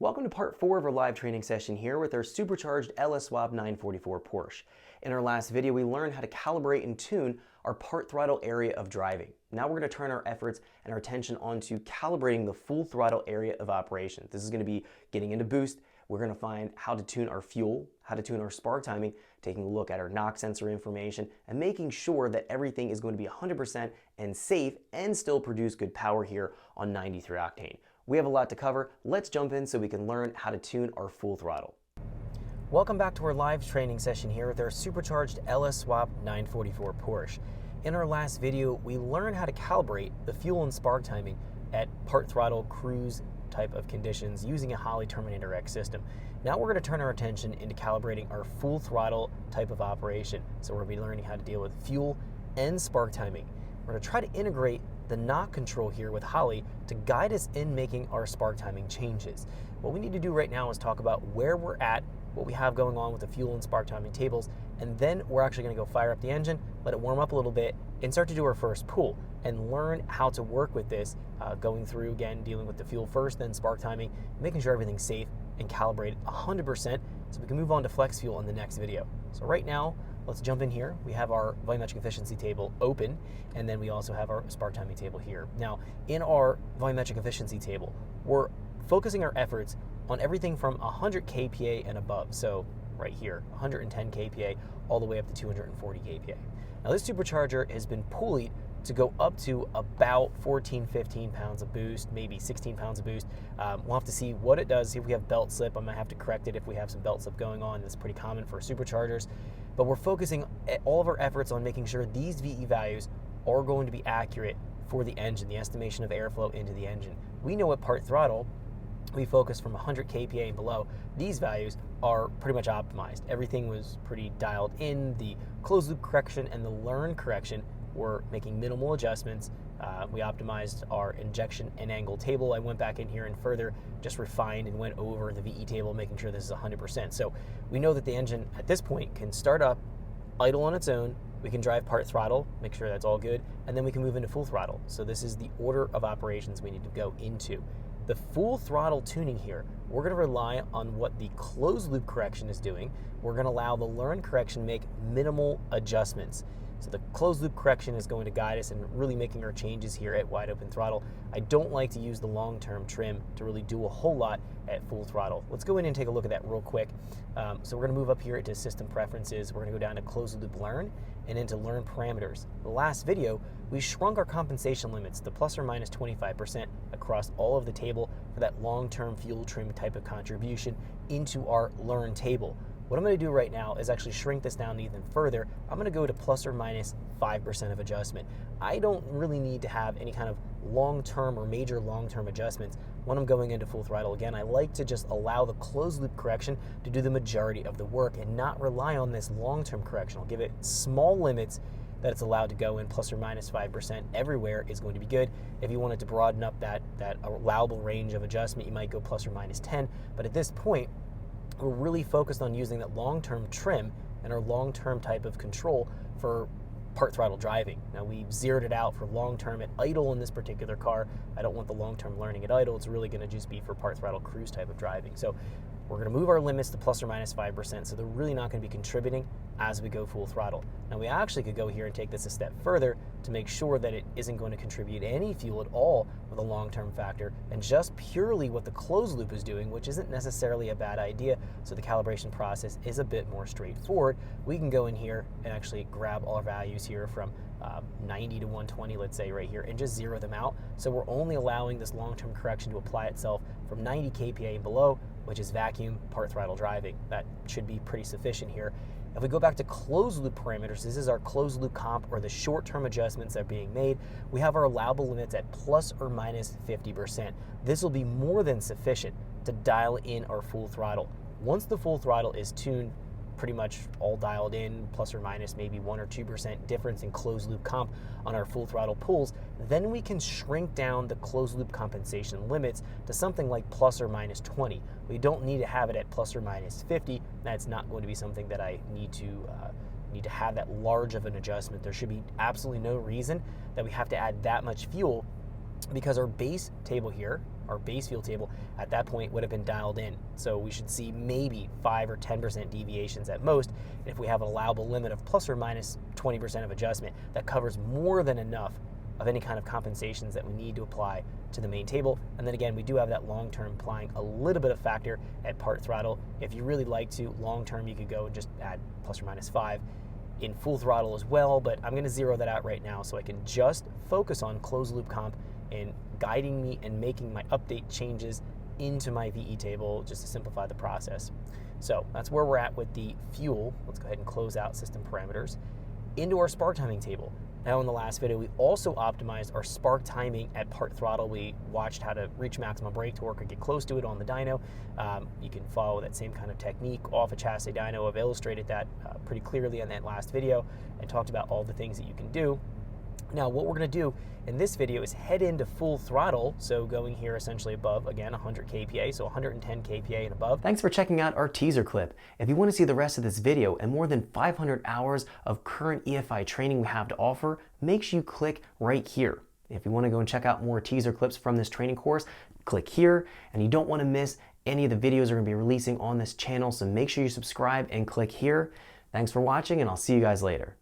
Welcome to part 4 of our live training session here with our supercharged LS Swap 944 Porsche. In our last video, we learned how to calibrate and tune our part throttle area of driving. Now we're going to turn our efforts and our attention onto calibrating the full throttle area of operation. This is going to be getting into boost. We're going to find how to tune our fuel, how to tune our spark timing, taking a look at our knock sensor information, and making sure that everything is going to be 100% and safe and still produce good power here on 93 octane. We have a lot to cover. Let's jump in so we can learn how to tune our full throttle. Welcome back to our live training session here with our supercharged LS Swap 944 Porsche. In our last video, we learned how to calibrate the fuel and spark timing at part throttle cruise type of conditions using a Holley Terminator X system. Now we're going to turn our attention into calibrating our full throttle type of operation. So we're going to be learning how to deal with fuel and spark timing. We're going to try to integrate the knock control here with Holley to guide us in making our spark timing changes. What we need to do right now is talk about where we're at, what we have going on with the fuel and spark timing tables, and then we're actually going to go fire up the engine, let it warm up a little bit, and start to do our first pull and learn how to work with this, going through, again, dealing with the fuel first, then spark timing, making sure everything's safe and calibrated 100% so we can move on to flex fuel in the next video. So right now, let's jump in here. We have our volumetric efficiency table open, and then we also have our spark timing table here. Now, in our volumetric efficiency table, we're focusing our efforts on everything from 100 kPa and above. So right here, 110 kPa all the way up to 240 kPa. Now this supercharger has been pulleyed to go up to about 14, 15 pounds of boost, maybe 16 pounds of boost. We'll have to see what it does, see if we have belt slip. I'm gonna have to correct it if we have some belt slip going on. That's pretty common for superchargers. But we're focusing all of our efforts on making sure these VE values are going to be accurate for the engine, the estimation of airflow into the engine. We know at part throttle, we focus from 100 kPa and below. These values are pretty much optimized. Everything was pretty dialed in. The closed loop correction and the learn correction were making minimal adjustments. We optimized our injection and angle table. I went back in here and further just refined and went over the VE table, making sure this is 100%. So we know that the engine at this point can start up, idle on its own. We can drive part throttle, make sure that's all good, and then we can move into full throttle. So this is the order of operations we need to go into. The full throttle tuning here, we're going to rely on what the closed loop correction is doing. We're going to allow the learn correction to make minimal adjustments. So the closed loop correction is going to guide us in really making our changes here at wide open throttle. I don't like to use the long-term trim to really do a whole lot at full throttle. Let's go in and take a look at that real quick. So we're going to move up here into system preferences. We're going to go down to closed loop learn and into learn parameters. The last video, we shrunk our compensation limits to plus or minus 25% across all of the table for that long-term fuel trim type of contribution into our learn table. What I'm going to do right now is actually shrink this down even further. I'm going to go to plus or minus 5% of adjustment. I don't really need to have any kind of long-term or major long-term adjustments when I'm going into full throttle. Again, I like to just allow the closed loop correction to do the majority of the work and not rely on this long-term correction. I'll give it small limits that it's allowed to go in. Plus or minus 5% everywhere is going to be good. If you wanted to broaden up that allowable range of adjustment, you might go plus or minus 10. But at this point, we're really focused on using that long-term trim and our long-term type of control for part throttle driving. Now we've zeroed it out for long-term at idle in this particular car. I don't want the long-term learning at idle. It's really going to just be for part throttle cruise type of driving. So we're going to move our limits to plus or minus 5%, so they're really not going to be contributing as we go full throttle. Now we actually could go here and take this a step further to make sure that it isn't going to contribute any fuel at all with a long-term factor and just purely what the closed loop is doing, which isn't necessarily a bad idea, so the calibration process is a bit more straightforward. We can go in here and actually grab all our values here from 90 to 120, let's say right here, and just zero them out. So we're only allowing this long-term correction to apply itself from 90 kPa and below, which is vacuum part throttle driving. That should be pretty sufficient here. If we go back to closed loop parameters, this is our closed loop comp or the short-term adjustments that are being made. We have our allowable limits at plus or minus 50%. This will be more than sufficient to dial in our full throttle. Once the full throttle is tuned, pretty much all dialed in, plus or minus maybe 1 or 2% difference in closed loop comp on our full throttle pulls, then we can shrink down the closed loop compensation limits to something like plus or minus 20. We don't need to have it at plus or minus 50. That's not going to be something that I need to have that large of an adjustment. There should be absolutely no reason that we have to add that much fuel because our base table here our base fuel table at that point would have been dialed in. So we should see maybe 5 or 10% deviations at most. And if we have an allowable limit of plus or minus 20% of adjustment, that covers more than enough of any kind of compensations that we need to apply to the main table. And then again, we do have that long-term applying a little bit of factor at part throttle. If you really like to, long-term, you could go and just add plus or minus 5 in full throttle as well, but I'm gonna zero that out right now so I can just focus on closed loop comp and guiding me and making my update changes into my VE table just to simplify the process. So that's where we're at with the fuel. Let's go ahead and close out system parameters. Into our spark timing table. Now in the last video, we also optimized our spark timing at part throttle. We watched how to reach maximum brake torque or get close to it on the dyno. You can follow that same kind of technique off a chassis dyno. I've illustrated that pretty clearly in that last video and talked about all the things that you can do. Now what we're gonna do in this video is head into full throttle, so going here essentially above, again, 100 kPa, so 110 kPa and above. Thanks for checking out our teaser clip. If you want to see the rest of this video and more than 500 hours of current EFI training we have to offer, make sure you click right here. If you want to go and check out more teaser clips from this training course, click here, and you don't want to miss any of the videos we're going to be releasing on this channel, so make sure you subscribe and click here. Thanks for watching, and I'll see you guys later.